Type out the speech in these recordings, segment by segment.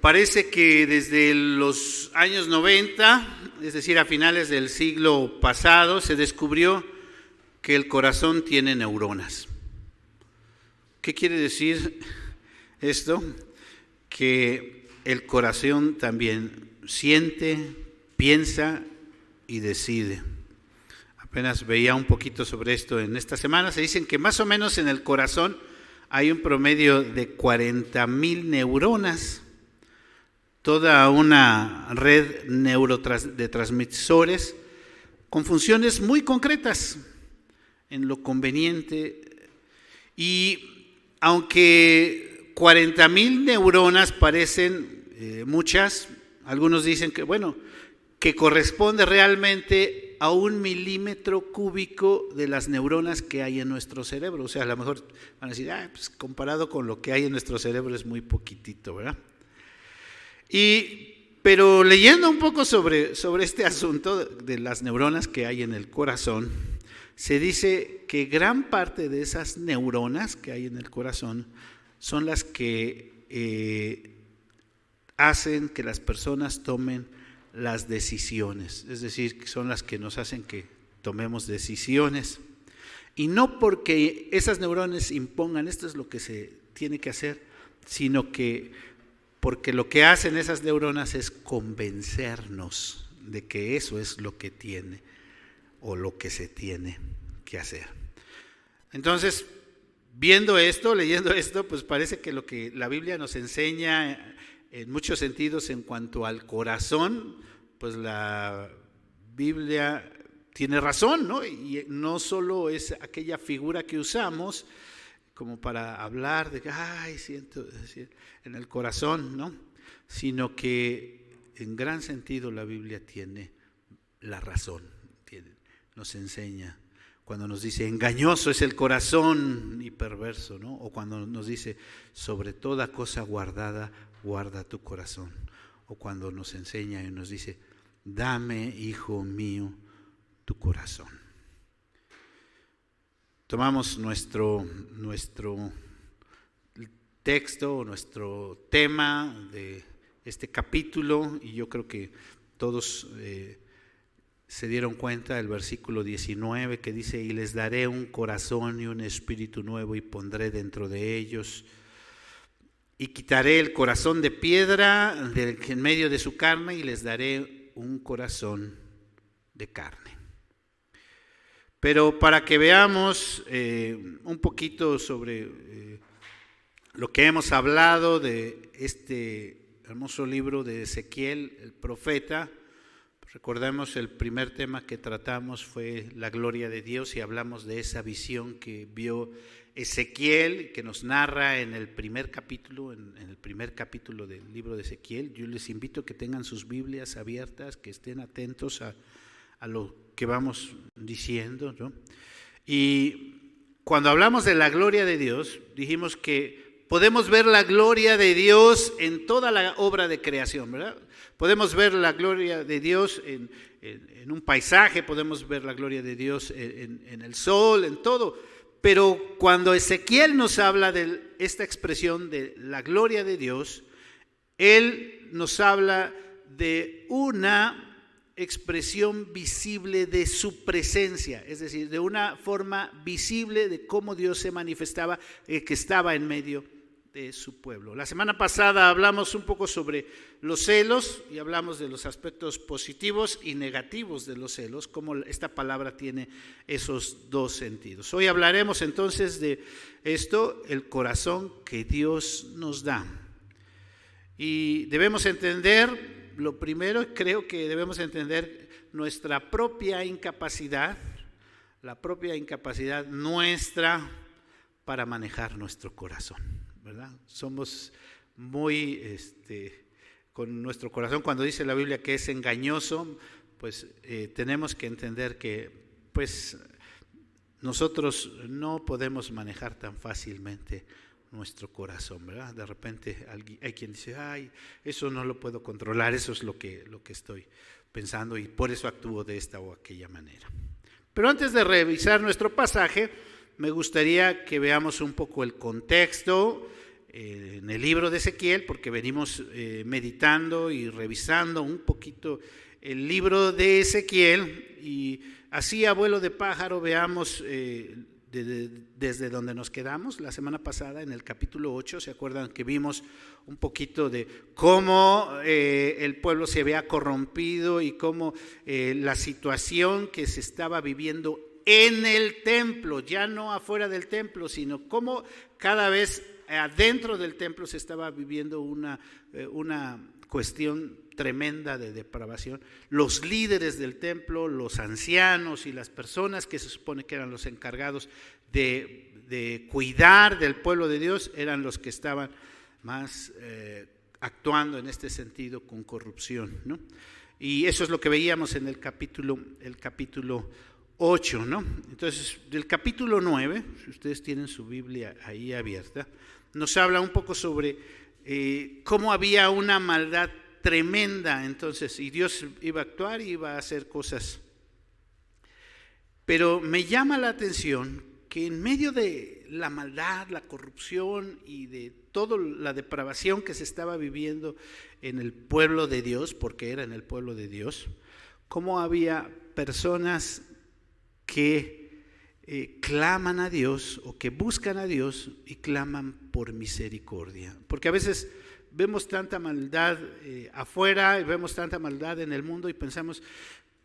Parece que desde los años 90, es decir, a finales del siglo pasado, se descubrió que el corazón tiene neuronas. ¿Qué quiere decir esto? Que el corazón también siente, piensa y decide. Apenas veía un poquito sobre esto en esta semana. Se dicen que más o menos en el corazón hay un promedio de 40,000 neuronas. Toda una red de transmisores con funciones muy concretas en lo conveniente. Y aunque 40,000 neuronas parecen muchas, algunos dicen que, que corresponde realmente a 1 milímetro cúbico de las neuronas que hay en nuestro cerebro. O sea, a lo mejor van a decir, pues comparado con lo que hay en nuestro cerebro es muy poquitito, ¿verdad? Pero leyendo un poco sobre este asunto de las neuronas que hay en el corazón, se dice que gran parte de esas neuronas que hay en el corazón son las que hacen que las personas tomen las decisiones, es decir, que son las que nos hacen que tomemos decisiones. Y no porque esas neuronas impongan esto es lo que se tiene que hacer, sino que porque lo que hacen esas neuronas es convencernos de que eso es lo que tiene o lo que se tiene que hacer. Entonces, viendo esto, leyendo esto, pues parece que lo que la Biblia nos enseña en muchos sentidos en cuanto al corazón, pues la Biblia tiene razón, ¿no? Y no solo es aquella figura que usamos como para hablar de que, siento en el corazón, ¿no? Sino que en gran sentido la Biblia tiene la razón, nos enseña. Cuando nos dice, engañoso es el corazón y perverso, ¿no? O cuando nos dice, sobre toda cosa guardada, guarda tu corazón. O cuando nos enseña y nos dice, dame, hijo mío, tu corazón. Tomamos nuestro texto, nuestro tema de este capítulo, y yo creo que todos se dieron cuenta del versículo 19 que dice, y les daré un corazón y un espíritu nuevo y pondré dentro de ellos, y quitaré el corazón de piedra en medio de su carne y les daré un corazón de carne. Pero para que veamos un poquito sobre lo que hemos hablado de este hermoso libro de Ezequiel, el profeta, recordemos el primer tema que tratamos fue la gloria de Dios y hablamos de esa visión que vio Ezequiel, que nos narra en el primer capítulo, en el primer capítulo del libro de Ezequiel. Yo les invito a que tengan sus Biblias abiertas, que estén atentos a lo que vamos diciendo, ¿no? Y cuando hablamos de la gloria de Dios, dijimos que podemos ver la gloria de Dios en toda la obra de creación, ¿verdad? Podemos ver la gloria de Dios en un paisaje, podemos ver la gloria de Dios en el sol, en todo. Pero cuando Ezequiel nos habla de esta expresión de la gloria de Dios, él nos habla de una expresión visible de su presencia, es decir, de una forma visible de cómo Dios se manifestaba, que estaba en medio de su pueblo. La semana pasada hablamos un poco sobre los celos y hablamos de los aspectos positivos y negativos de los celos, cómo esta palabra tiene esos dos sentidos. Hoy hablaremos entonces de esto, el corazón que Dios nos da. Y debemos entender, lo primero creo que debemos entender nuestra propia incapacidad, la propia incapacidad nuestra para manejar nuestro corazón, ¿verdad? Somos muy con nuestro corazón, cuando dice la Biblia que es engañoso, pues tenemos que entender que pues nosotros no podemos manejar tan fácilmente nuestro corazón, ¿verdad? De repente hay quien dice, eso no lo puedo controlar, eso es lo que estoy pensando y por eso actúo de esta o aquella manera. Pero antes de revisar nuestro pasaje, me gustaría que veamos un poco el contexto en el libro de Ezequiel, porque venimos meditando y revisando un poquito el libro de Ezequiel, y así a vuelo de pájaro veamos desde donde nos quedamos la semana pasada en el capítulo 8. ¿Se acuerdan que vimos un poquito de cómo el pueblo se había corrompido y cómo la situación que se estaba viviendo en el templo, ya no afuera del templo, sino cómo cada vez adentro del templo se estaba viviendo una cuestión tremenda de depravación? Los líderes del templo, los ancianos y las personas que se supone que eran los encargados de cuidar del pueblo de Dios eran los que estaban más actuando en este sentido con corrupción, ¿no? Y eso es lo que veíamos en el capítulo 8, ¿no? Entonces, del capítulo 9, si ustedes tienen su Biblia ahí abierta, nos habla un poco sobre cómo había una maldad tremenda entonces, y Dios iba a actuar y iba a hacer cosas. Pero me llama la atención que en medio de la maldad, la corrupción y de toda la depravación que se estaba viviendo en el pueblo de Dios, porque era en el pueblo de Dios, cómo había personas que claman a Dios o que buscan a Dios y claman por misericordia. Porque a veces vemos tanta maldad afuera y vemos tanta maldad en el mundo y pensamos,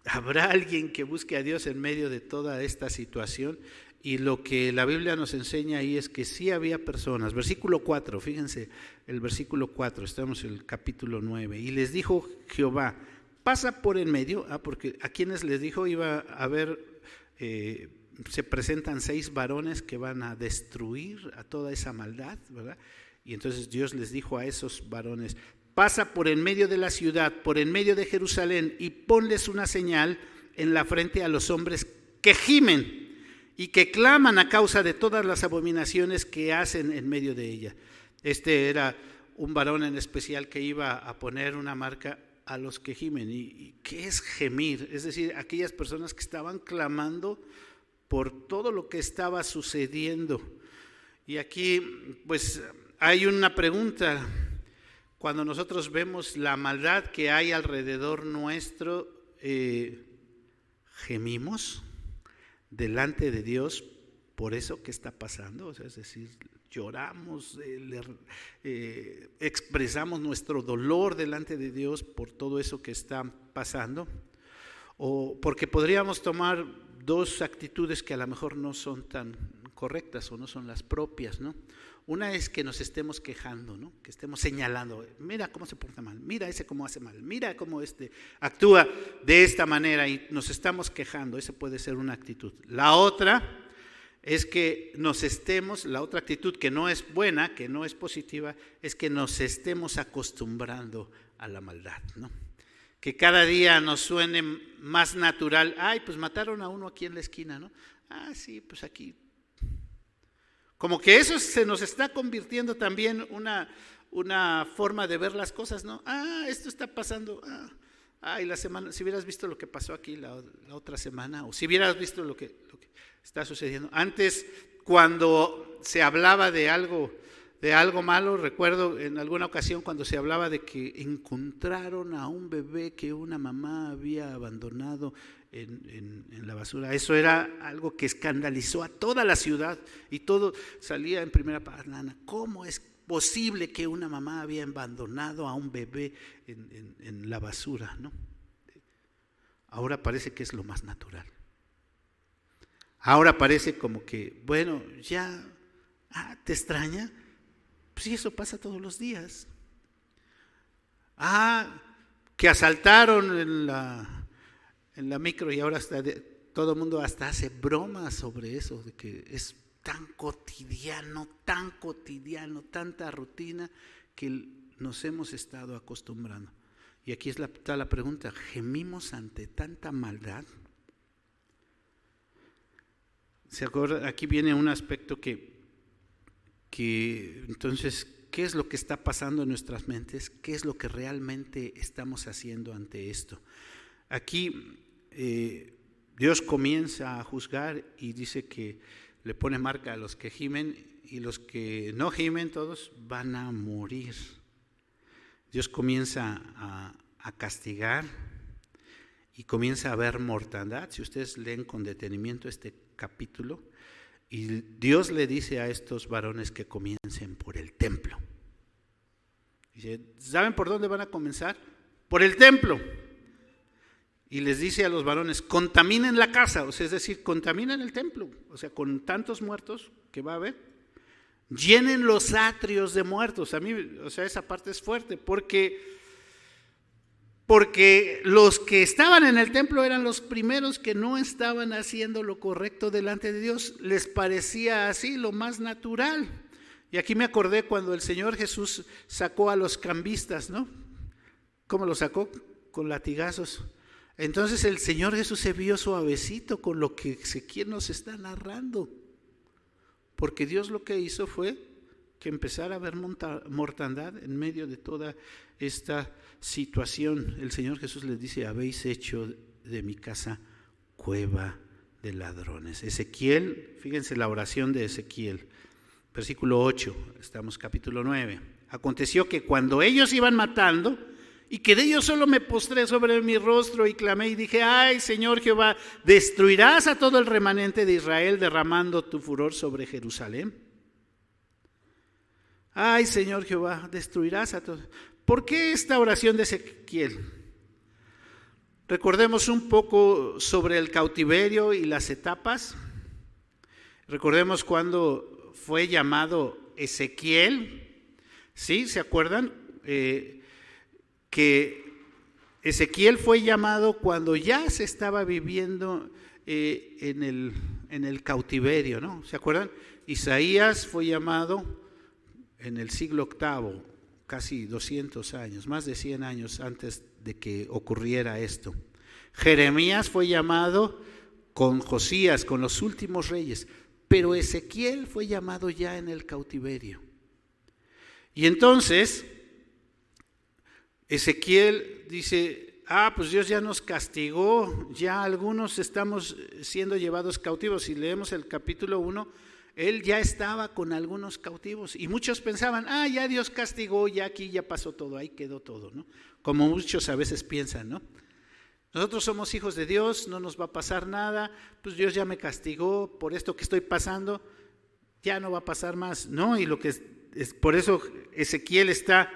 ¿habrá alguien que busque a Dios en medio de toda esta situación? Y lo que la Biblia nos enseña ahí es que sí había personas. Versículo 4, fíjense el versículo 4, estamos en el capítulo 9. Y les dijo Jehová, pasa por en medio, porque a quienes les dijo iba a haber, se presentan 6 varones que van a destruir a toda esa maldad, ¿verdad? Y entonces Dios les dijo a esos varones, pasa por en medio de la ciudad, por en medio de Jerusalén, y ponles una señal en la frente a los hombres que gimen y que claman a causa de todas las abominaciones que hacen en medio de ella. Este era un varón en especial que iba a poner una marca a los que gimen. ¿Y qué es gemir? Es decir, aquellas personas que estaban clamando por todo lo que estaba sucediendo. Y aquí pues hay una pregunta. Cuando nosotros vemos la maldad que hay alrededor nuestro, ¿gemimos delante de Dios por eso que está pasando? O sea, es decir, lloramos, expresamos nuestro dolor delante de Dios por todo eso que está pasando. O porque podríamos tomar 2 actitudes que a lo mejor no son tan correctas o no son las propias, ¿no? Una es que nos estemos quejando, ¿no? Que estemos señalando, mira cómo se porta mal, mira ese cómo hace mal, mira cómo actúa de esta manera, y nos estamos quejando. Esa puede ser una actitud. La otra es que la otra actitud que no es buena, que no es positiva, es que nos estemos acostumbrando a la maldad, ¿no? Que cada día nos suene más natural, ay, pues mataron a uno aquí en la esquina, ¿no? Ah, sí, pues aquí. Como que eso se nos está convirtiendo también una forma de ver las cosas, ¿no? Ah, esto está pasando. Y la semana, si hubieras visto lo que pasó aquí la otra semana, o si hubieras visto lo que está sucediendo. Antes, cuando se hablaba de algo malo, recuerdo en alguna ocasión cuando se hablaba de que encontraron a un bebé que una mamá había abandonado en la basura. Eso era algo que escandalizó a toda la ciudad y todo salía en primera plana. ¿Cómo es posible que una mamá había abandonado a un bebé en la basura, ¿no? Ahora parece que es lo más natural. Ahora parece como que, bueno, ya, ¿te extraña? Pues sí, eso pasa todos los días. Que asaltaron en la micro, y ahora todo el mundo hasta hace bromas sobre eso, de que es tan cotidiano, tanta rutina que nos hemos estado acostumbrando. Y aquí está la pregunta, ¿gemimos ante tanta maldad? ¿Se acuerdan? Aquí viene un aspecto que entonces, ¿qué es lo que está pasando en nuestras mentes? ¿Qué es lo que realmente estamos haciendo ante esto? Aquí Dios comienza a juzgar y dice que le pone marca a los que gimen, y los que no gimen, todos van a morir. Dios comienza a castigar y comienza a haber mortandad. Si ustedes leen con detenimiento este capítulo, y Dios le dice a estos varones que comiencen por el templo. Dice, ¿saben por dónde van a comenzar? Por el templo. Y les dice a los varones, contaminen la casa, o sea, es decir, contaminen el templo, o sea, con tantos muertos que va a haber, llenen los atrios de muertos. A mí, o sea, esa parte es fuerte, porque los que estaban en el templo eran los primeros que no estaban haciendo lo correcto delante de Dios. Les parecía así lo más natural. Y aquí me acordé cuando el Señor Jesús sacó a los cambistas, ¿no? ¿Cómo los sacó? Con latigazos. Entonces el Señor Jesús se vio suavecito con lo que Ezequiel nos está narrando, porque Dios lo que hizo fue que empezara a haber mortandad en medio de toda esta situación. El Señor Jesús les dice, habéis hecho de mi casa cueva de ladrones. Ezequiel, fíjense la oración de Ezequiel, versículo 8, estamos capítulo 9. Aconteció que cuando ellos iban matando, y que de ellos solo me postré sobre mi rostro y clamé y dije, ay Señor Jehová, ¿destruirás a todo el remanente de Israel derramando tu furor sobre Jerusalén? Ay Señor Jehová, ¿destruirás a todo? ¿Por qué esta oración de Ezequiel? Recordemos un poco sobre el cautiverio y las etapas. Recordemos cuando fue llamado Ezequiel, ¿sí? ¿Se acuerdan? Que Ezequiel fue llamado cuando ya se estaba viviendo en el cautiverio, ¿no? ¿Se acuerdan? Isaías fue llamado en el siglo VIII, casi 200 años, más de 100 años antes de que ocurriera esto. Jeremías fue llamado con Josías, con los últimos reyes, pero Ezequiel fue llamado ya en el cautiverio. Y entonces Ezequiel dice, pues Dios ya nos castigó, ya algunos estamos siendo llevados cautivos. Si leemos el capítulo 1, él ya estaba con algunos cautivos y muchos pensaban, ya Dios castigó, ya aquí ya pasó todo, ahí quedó todo, ¿no? Como muchos a veces piensan, ¿no? Nosotros somos hijos de Dios, no nos va a pasar nada, pues Dios ya me castigó por esto que estoy pasando, ya no va a pasar más, ¿no? Y lo que es por eso Ezequiel está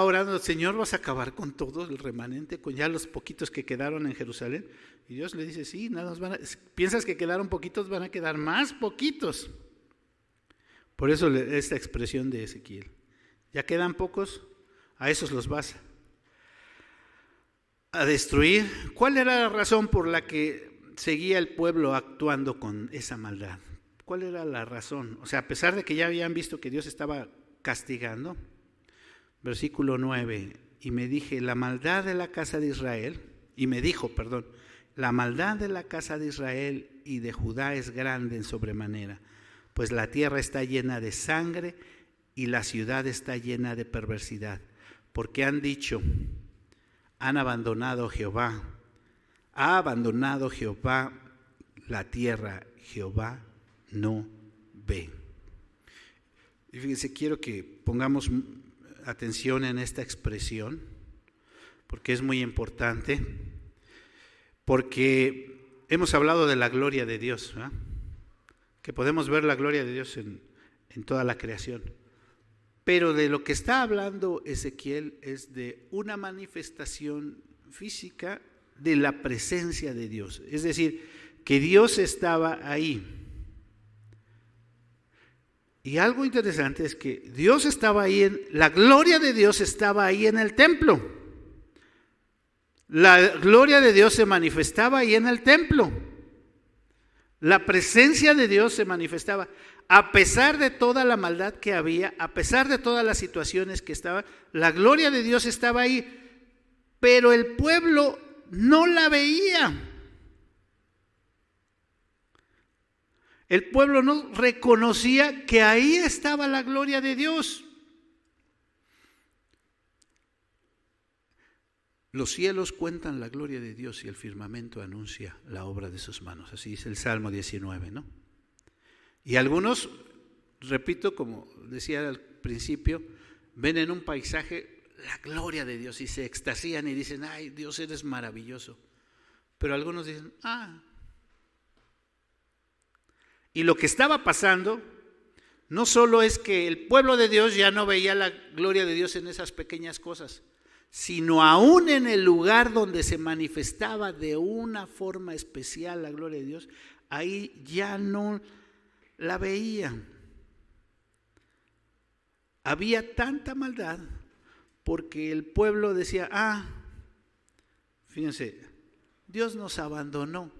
orando, Señor, ¿vas a acabar con todo el remanente, con ya los poquitos que quedaron en Jerusalén? Y Dios le dice, sí, nada más piensas que quedaron poquitos, van a quedar más poquitos. Por eso esta expresión de Ezequiel, ya quedan pocos, a esos los vas a destruir. ¿Cuál era la razón por la que seguía el pueblo actuando con esa maldad? ¿Cuál era la razón? O sea, a pesar de que ya habían visto que Dios estaba castigando. Versículo 9, y me dije, la maldad de la casa de Israel, la maldad de la casa de Israel y de Judá es grande en sobremanera, pues la tierra está llena de sangre y la ciudad está llena de perversidad, porque han dicho, ha abandonado Jehová la tierra, Jehová no ve. Y fíjense, quiero que pongamos atención en esta expresión, porque es muy importante, porque hemos hablado de la gloria de Dios, ¿verdad? Que podemos ver la gloria de Dios en toda la creación, pero de lo que está hablando Ezequiel es de una manifestación física de la presencia de Dios, es decir, que Dios estaba ahí. Y algo interesante es que Dios estaba ahí, la gloria de Dios estaba ahí en el templo. La gloria de Dios se manifestaba ahí en el templo. La presencia de Dios se manifestaba. A pesar de toda la maldad que había, a pesar de todas las situaciones que estaban, la gloria de Dios estaba ahí, pero el pueblo no la veía. El pueblo no reconocía que ahí estaba la gloria de Dios. Los cielos cuentan la gloria de Dios y el firmamento anuncia la obra de sus manos. Así dice el Salmo 19, ¿no? Y algunos repito, como decía al principio, ven en un paisaje la gloria de Dios y se extasían y dicen, ay, Dios, eres maravilloso. Pero algunos dicen, Y lo que estaba pasando no solo es que el pueblo de Dios ya no veía la gloria de Dios en esas pequeñas cosas, sino aún en el lugar donde se manifestaba de una forma especial la gloria de Dios, ahí ya no la veían. Había tanta maldad porque el pueblo decía, fíjense, Dios nos abandonó.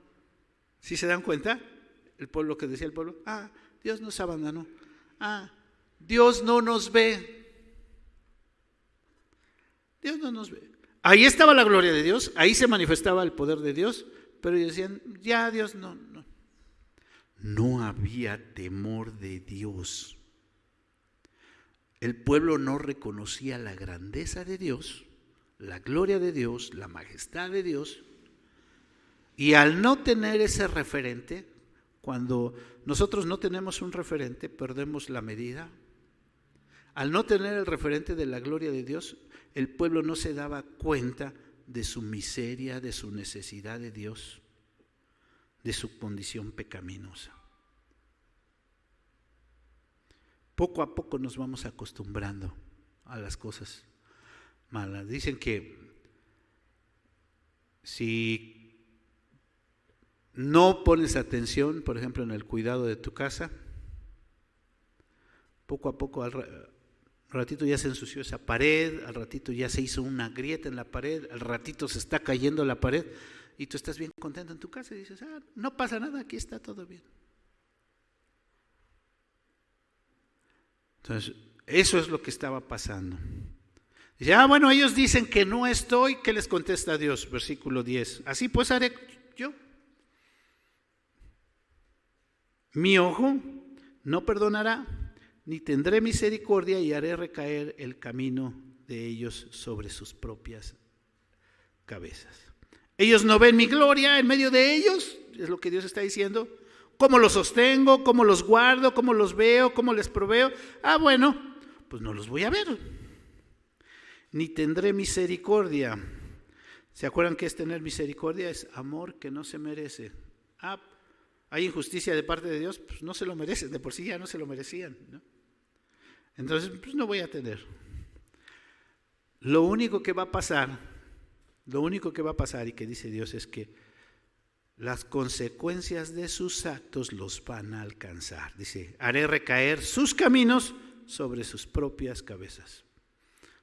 ¿Sí se dan cuenta? El pueblo, que decía el pueblo, Dios nos abandonó. Dios no nos ve. Dios no nos ve. Ahí estaba la gloria de Dios, ahí se manifestaba el poder de Dios, pero ellos decían, ya Dios no. No había temor de Dios. El pueblo no reconocía la grandeza de Dios, la gloria de Dios, la majestad de Dios, y al no tener ese referente, cuando nosotros no tenemos un referente, perdemos la medida. Al no tener el referente de la gloria de Dios, el pueblo no se daba cuenta de su miseria, de su necesidad de Dios, de su condición pecaminosa. Poco a poco nos vamos acostumbrando a las cosas malas. Dicen que si no pones atención, por ejemplo, en el cuidado de tu casa, poco a poco, al ratito ya se ensució esa pared, al ratito ya se hizo una grieta en la pared, al ratito se está cayendo la pared y tú estás bien contento en tu casa y dices, no pasa nada, aquí está todo bien. Entonces, eso es lo que estaba pasando. Dice, bueno, ellos dicen que no estoy, ¿qué les contesta Dios? Versículo 10, así pues haré yo. Mi ojo no perdonará, ni tendré misericordia y haré recaer el camino de ellos sobre sus propias cabezas. Ellos no ven mi gloria en medio de ellos, es lo que Dios está diciendo. ¿Cómo los sostengo? ¿Cómo los guardo? ¿Cómo los veo? ¿Cómo les proveo? Bueno, pues no los voy a ver. Ni tendré misericordia. ¿Se acuerdan qué es tener misericordia? Es amor que no se merece. Hay injusticia de parte de Dios, pues no se lo merecen, de por sí ya no se lo merecían, ¿no? Entonces, pues no voy a tener. Lo único que va a pasar y que dice Dios es que las consecuencias de sus actos los van a alcanzar. Dice, haré recaer sus caminos sobre sus propias cabezas.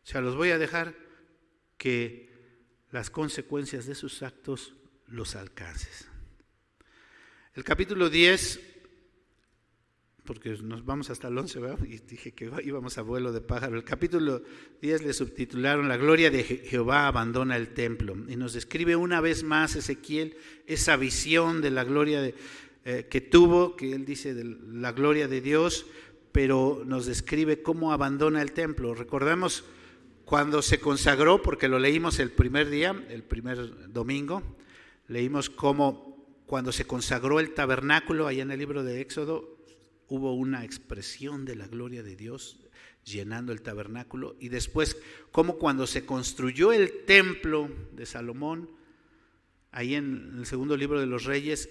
O sea, los voy a dejar que las consecuencias de sus actos los alcances. El capítulo 10, porque nos vamos hasta el 11, ¿verdad? Y dije que íbamos a vuelo de pájaro. El capítulo 10 le subtitularon La gloria de Jehová abandona el templo. Y nos describe una vez más Ezequiel esa visión de la gloria que tuvo, que él dice de la gloria de Dios, pero nos describe cómo abandona el templo. Recordemos cuando se consagró, porque lo leímos el primer día, el primer domingo, leímos cómo cuando se consagró el tabernáculo, allá en el libro de Éxodo, hubo una expresión de la gloria de Dios llenando el tabernáculo, y después como cuando se construyó el templo de Salomón, ahí en el segundo libro de los Reyes,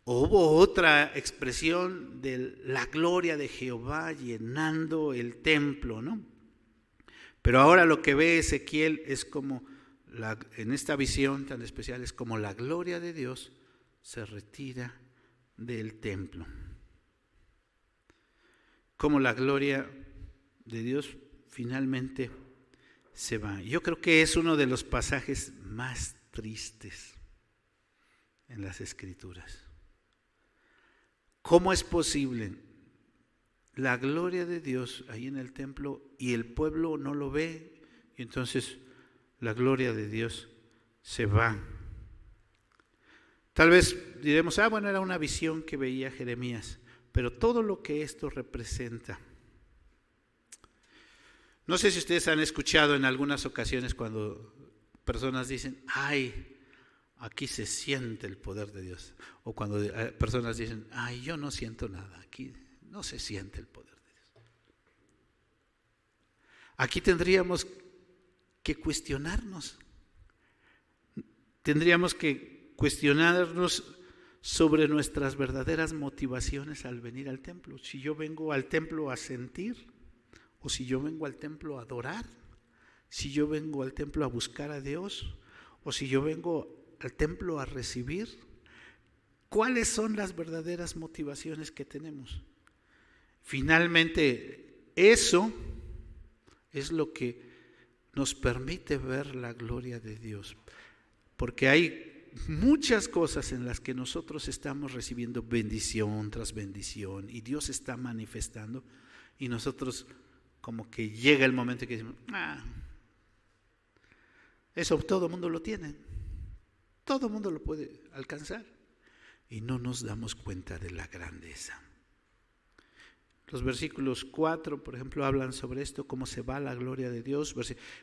hubo otra expresión de la gloria de Jehová llenando el templo, ¿no? Pero ahora lo que ve Ezequiel es como, en esta visión tan especial, es como la gloria de Dios se retira del templo. Como la gloria de Dios finalmente se va. Yo creo que es uno de los pasajes más tristes en las Escrituras. ¿Cómo es posible la gloria de Dios ahí en el templo y el pueblo no lo ve? Y entonces la gloria de Dios se va. Tal vez diremos, bueno, era una visión que veía Jeremías, pero todo lo que esto representa. No sé si ustedes han escuchado en algunas ocasiones cuando personas dicen, aquí se siente el poder de Dios. O cuando personas dicen, yo no siento nada, aquí no se siente el poder de Aquí tendríamos que cuestionarnos. Tendríamos que cuestionarnos sobre nuestras verdaderas motivaciones al venir al templo. Si yo vengo al templo a sentir, o si yo vengo al templo a adorar, si yo vengo al templo a buscar a Dios, o si yo vengo al templo a recibir. ¿Cuáles son las verdaderas motivaciones que tenemos? Finalmente, eso es lo que nos permite ver la gloria de Dios, porque hay muchas cosas en las que nosotros estamos recibiendo bendición tras bendición y Dios está manifestando, y nosotros como que llega el momento que decimos, eso todo el mundo lo tiene, todo el mundo lo puede alcanzar, y no nos damos cuenta de la grandeza. Los versículos 4, por ejemplo, hablan sobre esto, cómo se va la gloria de Dios.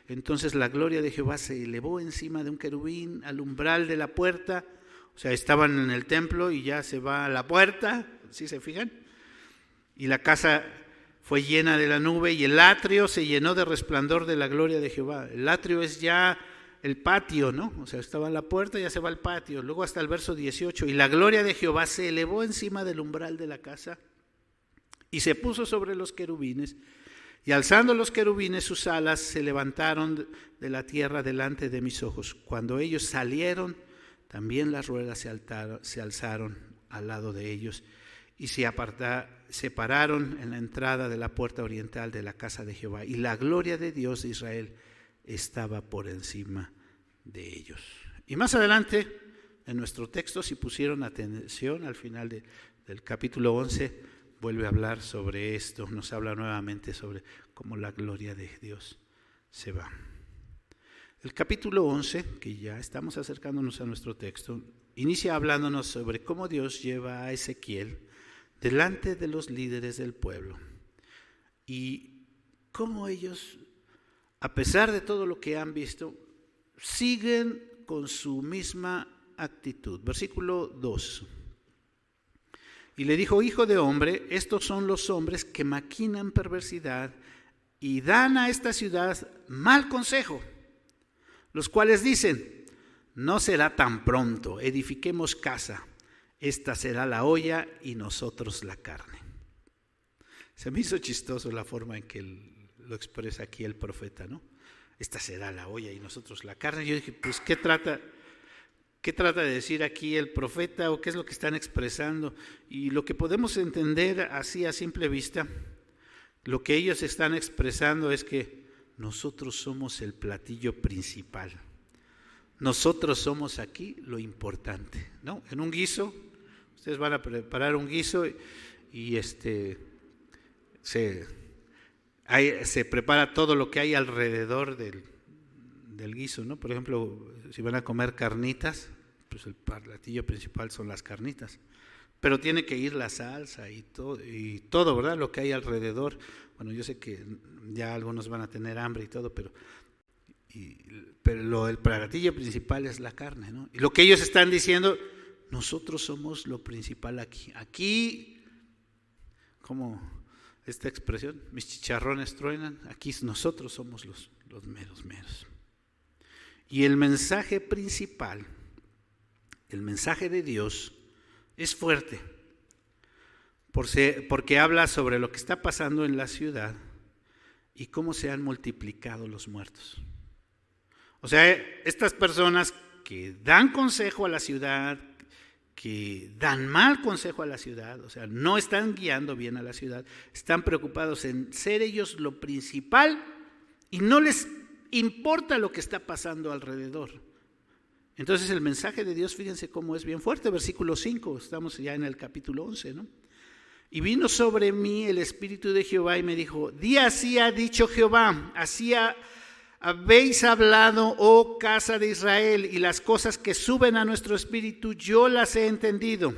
Entonces la gloria de Jehová se elevó encima de un querubín al umbral de la puerta. O sea, estaban en el templo y ya se va a la puerta, ¿sí se fijan? Y la casa fue llena de la nube y el atrio se llenó de resplandor de la gloria de Jehová. El atrio es ya el patio, ¿no? O sea, estaba en la puerta, ya se va al patio. Luego hasta el verso 18, y la gloria de Jehová se elevó encima del umbral de la casa y se puso sobre los querubines, y alzando los querubines sus alas se levantaron de la tierra delante de mis ojos. Cuando ellos salieron, también las ruedas se alzaron al lado de ellos y se pararon en la entrada de la puerta oriental de la casa de Jehová, y la gloria de Dios de Israel estaba por encima de ellos. Y más adelante, en nuestro texto, si pusieron atención al final del capítulo 11, vuelve a hablar sobre esto, nos habla nuevamente sobre cómo la gloria de Dios se va. El capítulo 11, que ya estamos acercándonos a nuestro texto, inicia hablándonos sobre cómo Dios lleva a Ezequiel delante de los líderes del pueblo y cómo ellos, a pesar de todo lo que han visto, siguen con su misma actitud. Versículo 2. Y le dijo: hijo de hombre, estos son los hombres que maquinan perversidad y dan a esta ciudad mal consejo, los cuales dicen: no será tan pronto, edifiquemos casa, esta será la olla y nosotros la carne. Se me hizo chistoso la forma en que lo expresa aquí el profeta, ¿no? Esta será la olla y nosotros la carne. Yo dije, pues, ¿qué trata de decir aquí el profeta, o qué es lo que están expresando? Y lo que podemos entender así a simple vista, lo que ellos están expresando es que nosotros somos el platillo principal. Nosotros somos aquí lo importante, ¿no? En un guiso, ustedes van a preparar un guiso y se prepara todo lo que hay alrededor del guiso, ¿no? Por ejemplo, si van a comer carnitas, pues el platillo principal son las carnitas, pero tiene que ir la salsa y todo, ¿verdad? Lo que hay alrededor. Bueno, yo sé que ya algunos van a tener hambre y todo, pero el platillo principal es la carne, ¿no? Y lo que ellos están diciendo, nosotros somos lo principal aquí. Aquí, como esta expresión, mis chicharrones truenan, aquí nosotros somos los meros. Y el mensaje principal, el mensaje de Dios, es fuerte, porque habla sobre lo que está pasando en la ciudad y cómo se han multiplicado los muertos. O sea, estas personas que dan consejo a la ciudad, que dan mal consejo a la ciudad, o sea, no están guiando bien a la ciudad, están preocupados en ser ellos lo principal y no les importa lo que está pasando alrededor. Entonces el mensaje de Dios, fíjense cómo es bien fuerte. Versículo 5, estamos ya en el capítulo 11, ¿no? Y vino sobre mí el Espíritu de Jehová y me dijo: di así ha dicho Jehová, así habéis hablado, oh casa de Israel, y las cosas que suben a nuestro espíritu yo las he entendido.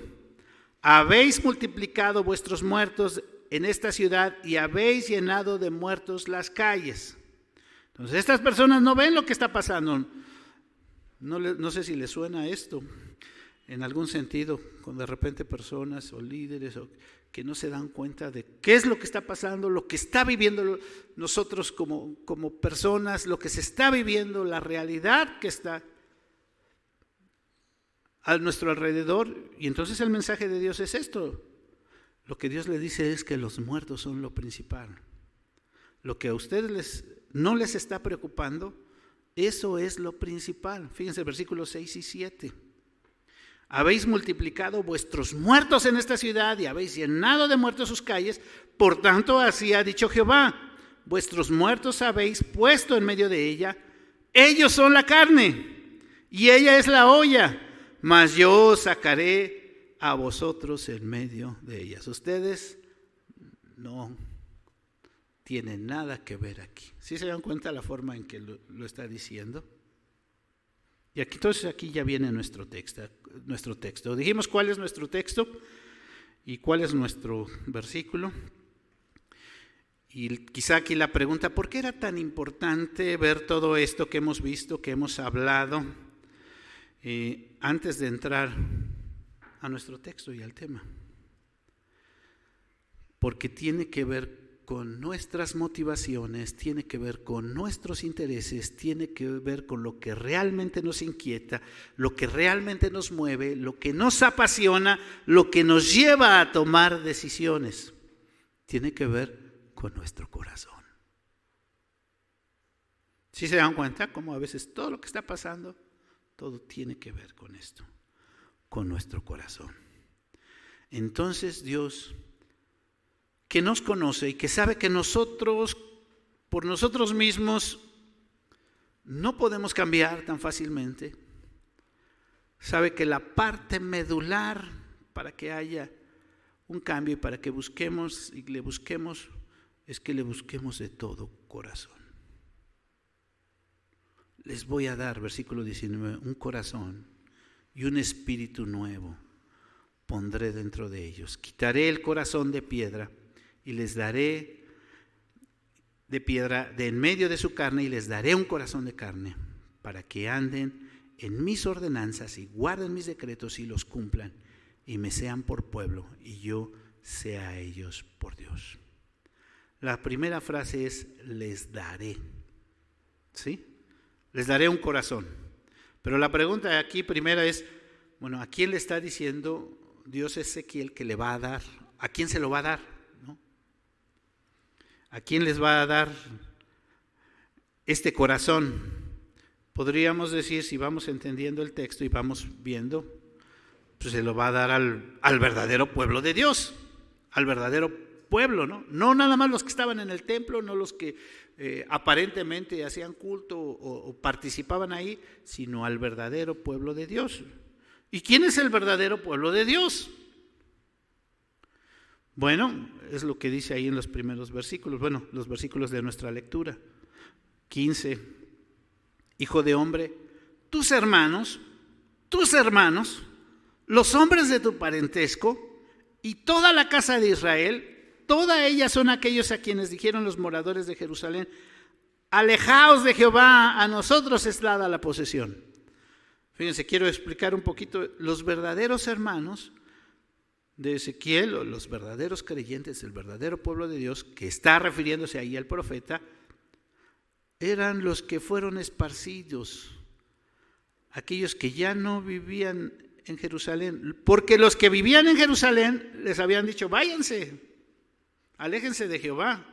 Habéis multiplicado vuestros muertos en esta ciudad y habéis llenado de muertos las calles. Entonces estas personas no ven lo que está pasando. No sé si les suena esto en algún sentido, con de repente personas o líderes que no se dan cuenta de qué es lo que está pasando, lo que está viviendo nosotros como personas, lo que se está viviendo, la realidad que está a nuestro alrededor. Y entonces el mensaje de Dios es esto. Lo que Dios le dice es que los muertos son lo principal. Lo que a ustedes no les está preocupando, eso es lo principal. Fíjense versículos 6 y 7. Habéis multiplicado vuestros muertos en esta ciudad y habéis llenado de muertos sus calles. Por tanto, así ha dicho Jehová: vuestros muertos habéis puesto en medio de ella. Ellos son la carne y ella es la olla, mas yo os sacaré a vosotros en medio de ellas. Ustedes no tienen nada que ver aquí. ¿Sí se dan cuenta la forma en que lo está diciendo? Y aquí, entonces aquí ya viene nuestro texto. Dijimos cuál es nuestro texto y cuál es nuestro versículo. Y quizá aquí la pregunta: ¿por qué era tan importante ver todo esto que hemos visto, que hemos hablado, antes de entrar a nuestro texto y al tema? Porque tiene que ver con nuestras motivaciones, tiene que ver con nuestros intereses, tiene que ver con lo que realmente nos inquieta, lo que realmente nos mueve, lo que nos apasiona, lo que nos lleva a tomar decisiones. Tiene que ver con nuestro corazón. ¿Sí se dan cuenta cómo a veces todo lo que está pasando, todo tiene que ver con esto, con nuestro corazón? Entonces Dios, que nos conoce y que sabe que nosotros, por nosotros mismos, no podemos cambiar tan fácilmente, sabe que la parte medular para que haya un cambio y para que busquemos y le busquemos, es que le busquemos de todo corazón. Les voy a dar, versículo 19, un corazón y un espíritu nuevo pondré dentro de ellos. Quitaré el corazón de piedra y les daré de piedra de en medio de su carne, y les daré un corazón de carne, para que anden en mis ordenanzas y guarden mis decretos y los cumplan, y me sean por pueblo y yo sea a ellos por Dios. La primera frase es: les daré. ¿Sí? Les daré un corazón. Pero la pregunta aquí primera es, bueno, ¿a quién le está diciendo Dios a Ezequiel que le va a dar? ¿A quién se lo va a dar? ¿A quién les va a dar este corazón? Podríamos decir, si vamos entendiendo el texto y vamos viendo, pues se lo va a dar al verdadero pueblo de Dios, al verdadero pueblo, ¿no? No nada más los que estaban en el templo, no los que aparentemente hacían culto o participaban ahí, sino al verdadero pueblo de Dios. ¿Y quién es el verdadero pueblo de Dios? Bueno, es lo que dice ahí en los primeros versículos, los versículos de nuestra lectura. 15, hijo de hombre, tus hermanos, los hombres de tu parentesco y toda la casa de Israel, toda ella son aquellos a quienes dijeron los moradores de Jerusalén: alejaos de Jehová, a nosotros es dada la posesión. Fíjense, quiero explicar un poquito. Los verdaderos hermanos de Ezequiel, o los verdaderos creyentes, el verdadero pueblo de Dios, que está refiriéndose ahí al profeta, eran los que fueron esparcidos, aquellos que ya no vivían en Jerusalén, porque los que vivían en Jerusalén les habían dicho: váyanse, aléjense de Jehová.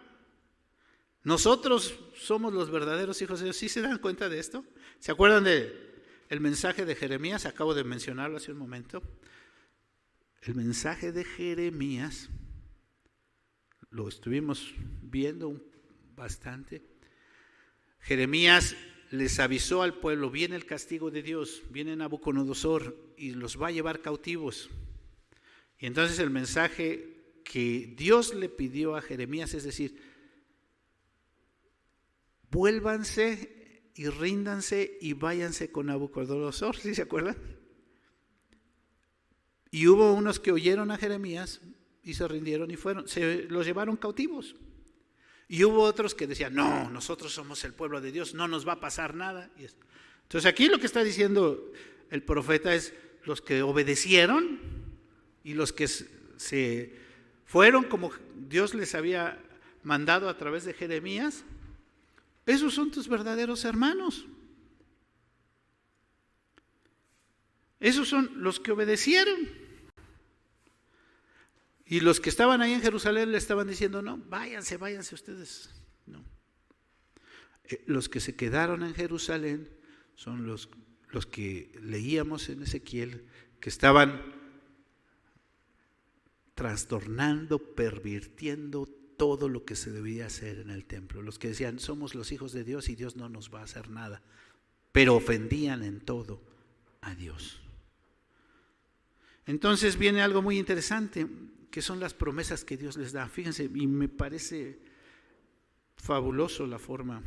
Nosotros somos los verdaderos hijos de Dios. ¿Sí se dan cuenta de esto? ¿Se acuerdan del mensaje de Jeremías? Acabo de mencionarlo hace un momento. El mensaje de Jeremías lo estuvimos viendo bastante. Jeremías les avisó al pueblo: viene el castigo de Dios, viene Nabucodonosor y los va a llevar cautivos. Y entonces el mensaje que Dios le pidió a Jeremías es decir: vuélvanse y ríndanse y váyanse con Nabucodonosor. ¿Sí se acuerdan? Y hubo unos que oyeron a Jeremías y se rindieron y fueron, se los llevaron cautivos. Y hubo otros que decían: no, nosotros somos el pueblo de Dios, no nos va a pasar nada. Entonces aquí lo que está diciendo el profeta es: los que obedecieron y los que se fueron como Dios les había mandado a través de Jeremías, esos son tus verdaderos hermanos. Esos son los que obedecieron. Y los que estaban ahí en Jerusalén le estaban diciendo, no, váyanse ustedes. No. Los que se quedaron en Jerusalén son los que leíamos en Ezequiel, que estaban trastornando, pervirtiendo todo lo que se debía hacer en el templo. Los que decían, somos los hijos de Dios y Dios no nos va a hacer nada, pero ofendían en todo a Dios. Entonces viene algo muy interesante, que son las promesas que Dios les da. Fíjense, y me parece fabuloso la forma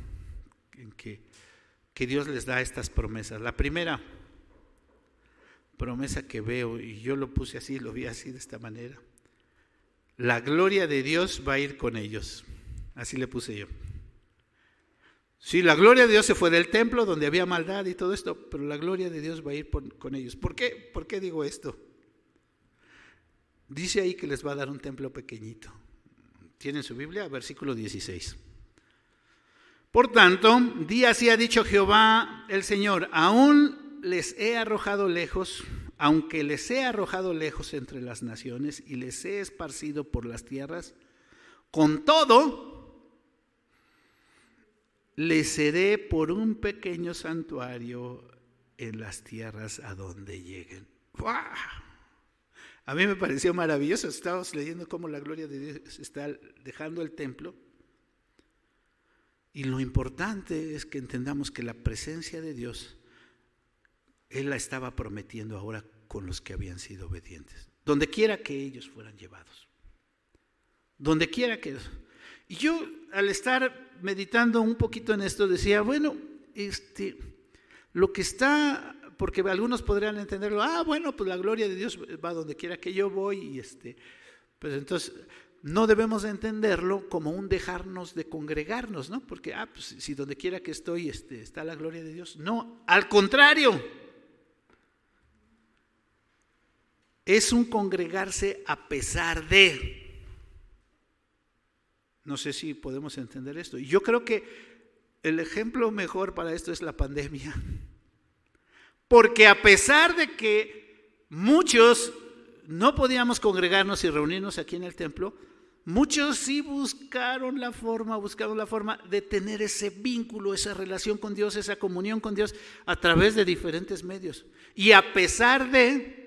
en que Dios les da estas promesas. La primera promesa que veo, y yo lo puse así, lo vi así de esta manera: la gloria de Dios va a ir con ellos. Así le puse yo. Sí, la gloria de Dios se fue del templo donde había maldad y todo esto, pero la gloria de Dios va a ir con ellos. ¿Por qué? ¿Por qué digo esto? Dice ahí que les va a dar un templo pequeñito. ¿Tienen su Biblia? Versículo 16. Por tanto, di así ha dicho Jehová el Señor: aún les he arrojado lejos, aunque les he arrojado lejos entre las naciones y les he esparcido por las tierras, con todo les seré por un pequeño santuario en las tierras a donde lleguen. ¡Wow! A mí me pareció maravilloso. Estábamos leyendo cómo la gloria de Dios está dejando el templo. Y lo importante es que entendamos que la presencia de Dios, Él la estaba prometiendo ahora con los que habían sido obedientes. Donde quiera que ellos fueran llevados. Donde quiera que... Y yo, al estar meditando un poquito en esto, decía, bueno, lo que está... Porque algunos podrían entenderlo, bueno, pues la gloria de Dios va donde quiera que yo voy, y pues entonces no debemos entenderlo como un dejarnos de congregarnos, ¿no? Porque, pues si donde quiera que estoy está la gloria de Dios. No, al contrario, es un congregarse a pesar de. No sé si podemos entender esto. Y yo creo que el ejemplo mejor para esto es la pandemia. Porque a pesar de que muchos no podíamos congregarnos y reunirnos aquí en el templo, muchos sí buscaron la forma de tener ese vínculo, esa relación con Dios, esa comunión con Dios a través de diferentes medios. Y a pesar de,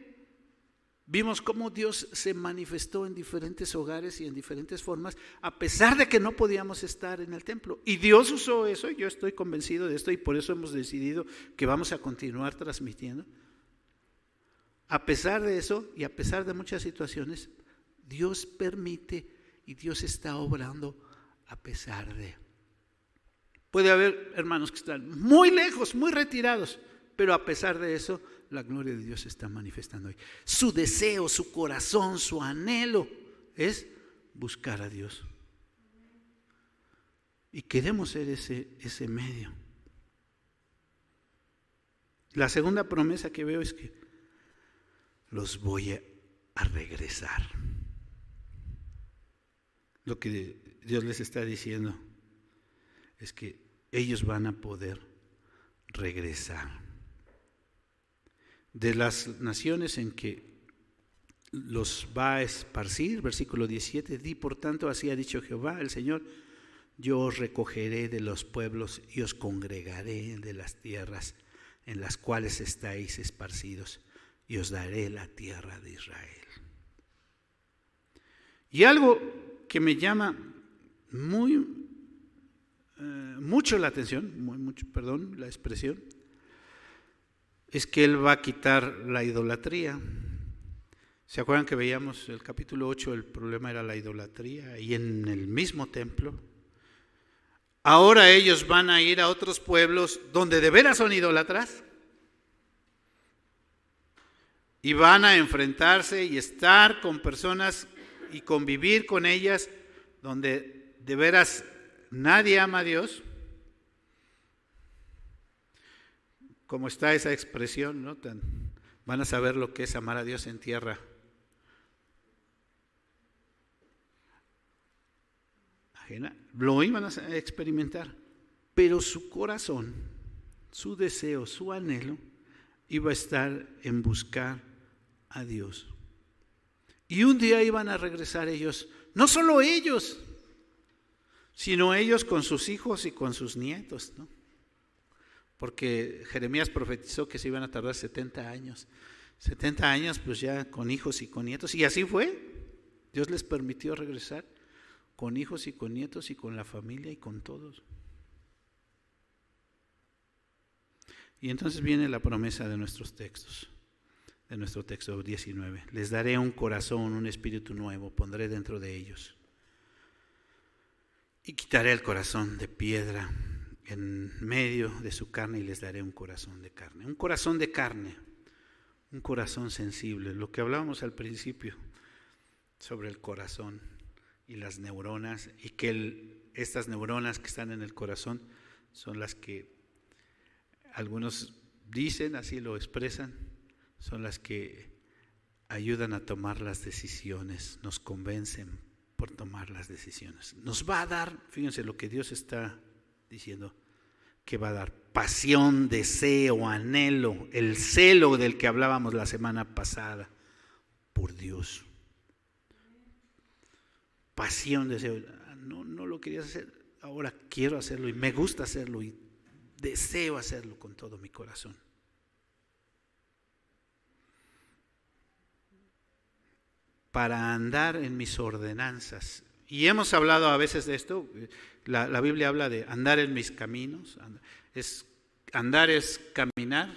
vimos cómo Dios se manifestó en diferentes hogares y en diferentes formas, a pesar de que no podíamos estar en el templo. Y Dios usó eso, yo estoy convencido de esto, y por eso hemos decidido que vamos a continuar transmitiendo. A pesar de eso y a pesar de muchas situaciones, Dios permite y Dios está obrando a pesar de. Puede haber hermanos que están muy lejos, muy retirados, pero a pesar de eso, la gloria de Dios se está manifestando hoy. Su deseo, su corazón, su anhelo es buscar a Dios. Y queremos ser ese medio. La segunda promesa que veo es que los voy a regresar. Lo que Dios les está diciendo es que ellos van a poder regresar de las naciones en que los va a esparcir. Versículo 17, di por tanto así ha dicho Jehová el Señor: yo os recogeré de los pueblos y os congregaré de las tierras en las cuales estáis esparcidos, y os daré la tierra de Israel. Y algo que me llama mucho la atención, perdón la expresión, es que Él va a quitar la idolatría. ¿Se acuerdan que veíamos el capítulo 8, el problema era la idolatría, y en el mismo templo? Ahora ellos van a ir a otros pueblos donde de veras son idólatras, y van a enfrentarse y estar con personas y convivir con ellas donde de veras nadie ama a Dios. Como está esa expresión, ¿no? Van a saber lo que es amar a Dios en tierra ajena, lo iban a experimentar, pero su corazón, su deseo, su anhelo iba a estar en buscar a Dios. Y un día iban a regresar ellos, no solo ellos, sino ellos con sus hijos y con sus nietos, ¿no? Porque Jeremías profetizó que se iban a tardar 70 años. 70 años pues ya con hijos y con nietos. Y así fue. Dios les permitió regresar con hijos y con nietos y con la familia y con todos. Y entonces viene la promesa de nuestros textos, de nuestro texto 19. Les daré un corazón, un espíritu nuevo, pondré dentro de ellos. Y quitaré el corazón de piedra en medio de su carne y les daré un corazón de carne. Un corazón de carne, un corazón sensible. Lo que hablábamos al principio sobre el corazón y las neuronas, y que estas neuronas que están en el corazón son las que algunos dicen, así lo expresan, son las que ayudan a tomar las decisiones, nos convencen por tomar las decisiones. Nos va a dar, fíjense lo que Dios está diciendo, que va a dar pasión, deseo, anhelo, el celo del que hablábamos la semana pasada por Dios. Pasión, deseo, no lo querías hacer, ahora quiero hacerlo y me gusta hacerlo y deseo hacerlo con todo mi corazón. Para andar en mis ordenanzas. Y hemos hablado a veces de esto, la Biblia habla de andar en mis caminos, andar es caminar.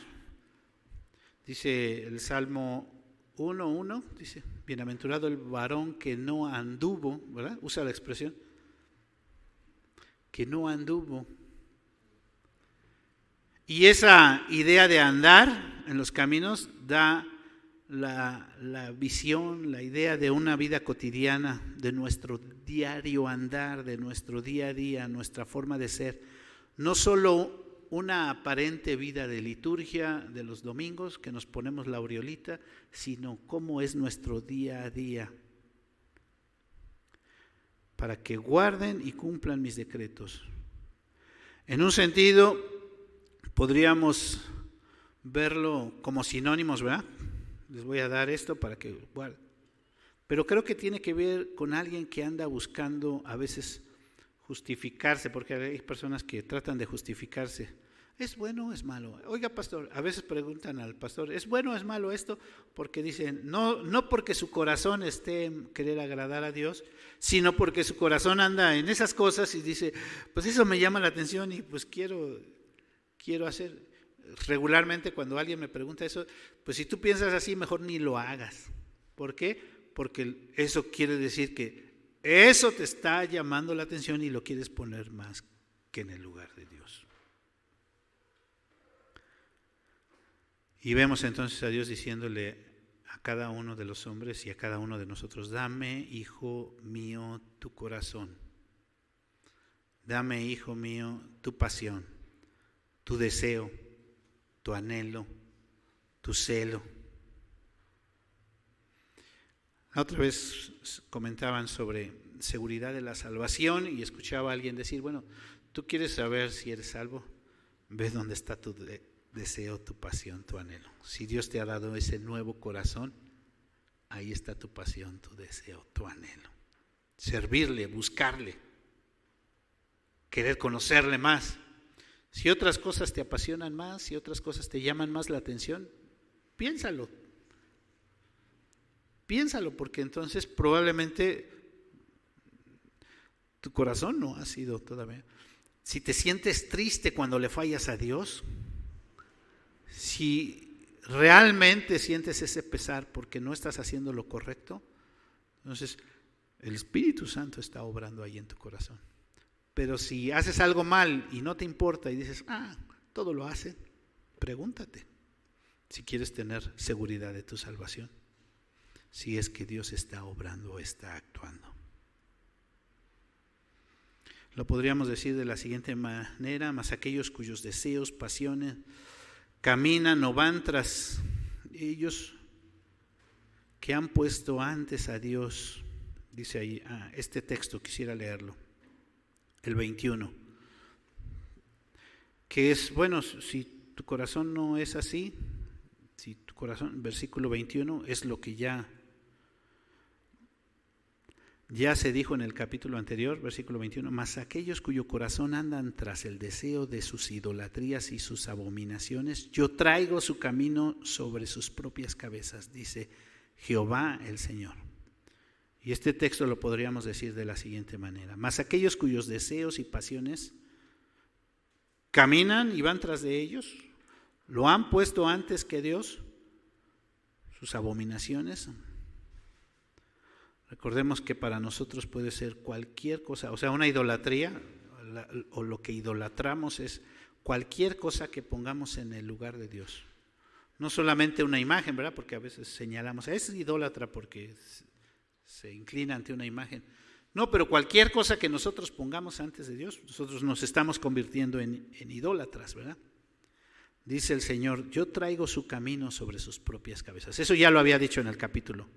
Dice el Salmo 1:1, dice, bienaventurado el varón que no anduvo, ¿verdad? Usa la expresión, que no anduvo. Y esa idea de andar en los caminos da la visión, la idea de una vida cotidiana, de nuestro diario andar, de nuestro día a día, nuestra forma de ser. No solo una aparente vida de liturgia de los domingos, que nos ponemos la aureolita, sino cómo es nuestro día a día. Para que guarden y cumplan mis decretos. En un sentido, podríamos verlo como sinónimos, ¿verdad? Les voy a dar esto para que guarden. Pero creo que tiene que ver con alguien que anda buscando a veces justificarse, porque hay personas que tratan de justificarse. ¿Es bueno o es malo? Oiga, pastor, a veces preguntan al pastor, ¿es bueno o es malo esto? Porque dicen, no porque su corazón esté en querer agradar a Dios, sino porque su corazón anda en esas cosas y dice, pues eso me llama la atención y pues quiero hacer. Regularmente cuando alguien me pregunta eso, pues si tú piensas así, mejor ni lo hagas. ¿Por qué? Porque eso quiere decir que eso te está llamando la atención y lo quieres poner más que en el lugar de Dios. Y vemos entonces a Dios diciéndole a cada uno de los hombres y a cada uno de nosotros, dame, hijo mío, tu corazón. Dame, hijo mío, tu pasión, tu deseo, tu anhelo, tu celo. Otra vez comentaban sobre seguridad de la salvación y escuchaba a alguien decir, bueno, ¿tú quieres saber si eres salvo? Ve dónde está tu deseo, tu pasión, tu anhelo. Si Dios te ha dado ese nuevo corazón, ahí está tu pasión, tu deseo, tu anhelo. Servirle, buscarle, querer conocerle más. Si otras cosas te apasionan más, si otras cosas te llaman más la atención, piénsalo. Piénsalo, porque entonces probablemente tu corazón no ha sido todavía. Si te sientes triste cuando le fallas a Dios, si realmente sientes ese pesar porque no estás haciendo lo correcto, entonces el Espíritu Santo está obrando ahí en tu corazón. Pero si haces algo mal y no te importa y dices, todo lo hace, pregúntate si quieres tener seguridad de tu salvación, si es que Dios está obrando o está actuando. Lo podríamos decir de la siguiente manera, mas aquellos cuyos deseos, pasiones, caminan o van tras ellos, que han puesto antes a Dios, dice ahí, este texto quisiera leerlo. el 21, que es, bueno, si tu corazón no es así, si tu corazón, versículo 21, es lo que ya se dijo en el capítulo anterior, versículo 21, mas aquellos cuyo corazón andan tras el deseo de sus idolatrías y sus abominaciones, yo traigo su camino sobre sus propias cabezas, dice Jehová el Señor. Y este texto lo podríamos decir de la siguiente manera: mas aquellos cuyos deseos y pasiones caminan y van tras de ellos, lo han puesto antes que Dios, sus abominaciones. Recordemos que para nosotros puede ser cualquier cosa, o sea, una idolatría, o lo que idolatramos es cualquier cosa que pongamos en el lugar de Dios. No solamente una imagen, ¿verdad? Porque a veces señalamos, es idólatra porque se inclina ante una imagen. No, pero cualquier cosa que nosotros pongamos antes de Dios, nosotros nos estamos convirtiendo en idólatras, ¿verdad? Dice el Señor, yo traigo su camino sobre sus propias cabezas. Eso ya lo había dicho en el capítulo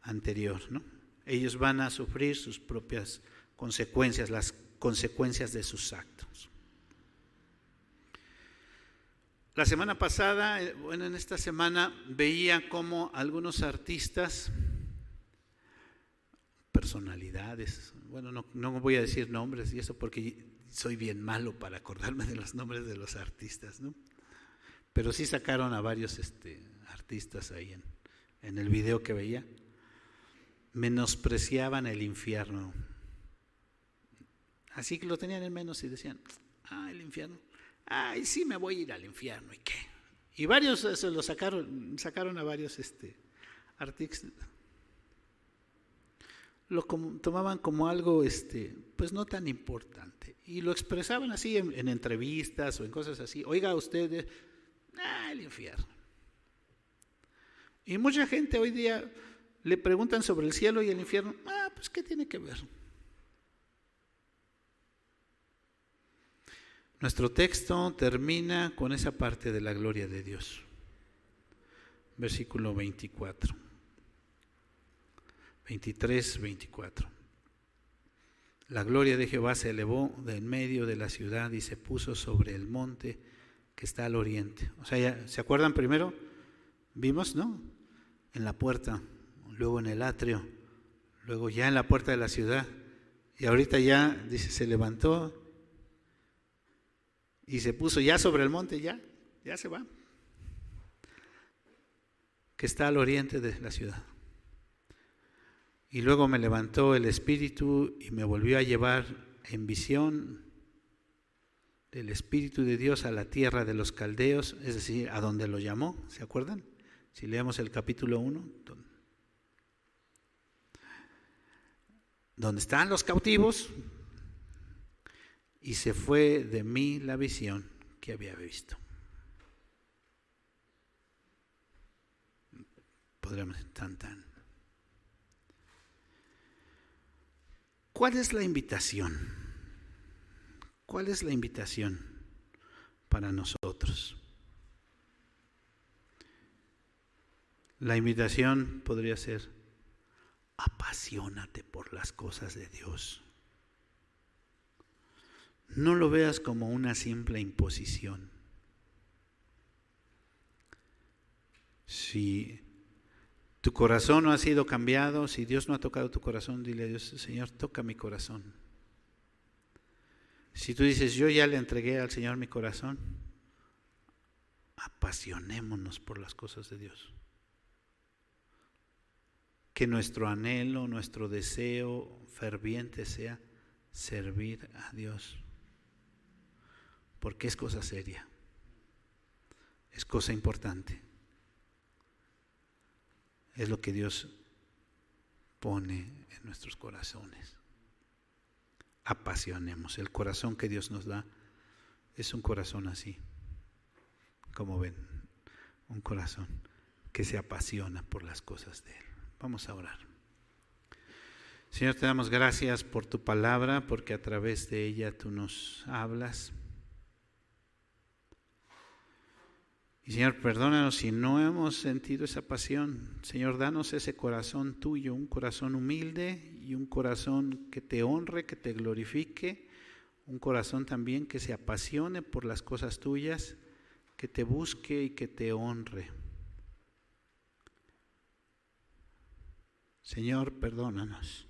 anterior, ¿no? Ellos van a sufrir sus propias consecuencias, las consecuencias de sus actos. La semana pasada, bueno, en esta semana veía cómo algunos artistas, personalidades, bueno, no voy a decir nombres y eso porque soy bien malo para acordarme de los nombres de los artistas, ¿no? Pero sí sacaron a varios artistas ahí en el video que veía. Menospreciaban el infierno. Así que lo tenían en menos y decían, el infierno, sí me voy a ir al infierno, ¿y qué? Y varios se lo sacaron a varios artistas. Lo tomaban como algo pues no tan importante y lo expresaban así en entrevistas o en cosas así. Oiga usted, el infierno. Y mucha gente hoy día le preguntan sobre el cielo y el infierno, pues ¿qué tiene que ver? Nuestro texto termina con esa parte de la gloria de Dios. Versículo 24. 23, 24. La gloria de Jehová se elevó de en medio de la ciudad y se puso sobre el monte que está al oriente. O sea, ya, ¿se acuerdan primero? Vimos, ¿no? En la puerta, luego en el atrio, luego ya en la puerta de la ciudad. Y ahorita ya, dice, se levantó y se puso ya sobre el monte, ya se va. Que está al oriente de la ciudad. Y luego me levantó el Espíritu y me volvió a llevar en visión del Espíritu de Dios a la tierra de los caldeos, es decir, a donde lo llamó, ¿se acuerdan? Si leemos el capítulo 1, donde están los cautivos, y se fue de mí la visión que había visto. Podríamos tan. ¿Cuál es la invitación? ¿Cuál es la invitación para nosotros? La invitación podría ser: apasionate por las cosas de Dios. No lo veas como una simple imposición. Si tu corazón no ha sido cambiado, si Dios no ha tocado tu corazón, dile a Dios: Señor, toca mi corazón. Si tú dices: yo ya le entregué al Señor mi corazón, apasionémonos por las cosas de Dios. Que nuestro anhelo, nuestro deseo ferviente sea servir a Dios. Porque es cosa seria, es cosa importante. Es lo que Dios pone en nuestros corazones. Apasionemos. El corazón que Dios nos da es un corazón así, como ven, un corazón que se apasiona por las cosas de Él. Vamos a orar. Señor, te damos gracias por tu palabra, porque a través de ella tú nos hablas. Y Señor, perdónanos si no hemos sentido esa pasión. Señor, danos ese corazón tuyo, un corazón humilde y un corazón que te honre, que te glorifique un corazón también que se apasione por las cosas tuyas, que te busque y que te honre. Señor, perdónanos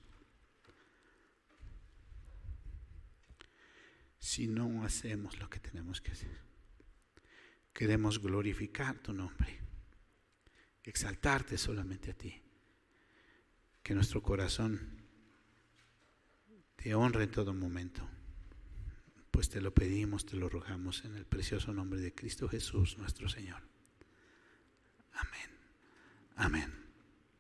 si no hacemos lo que tenemos que hacer. Queremos glorificar tu nombre, exaltarte solamente a ti. Que nuestro corazón te honre en todo momento. Pues te lo pedimos, te lo rogamos en el precioso nombre de Cristo Jesús, nuestro Señor. Amén. Amén.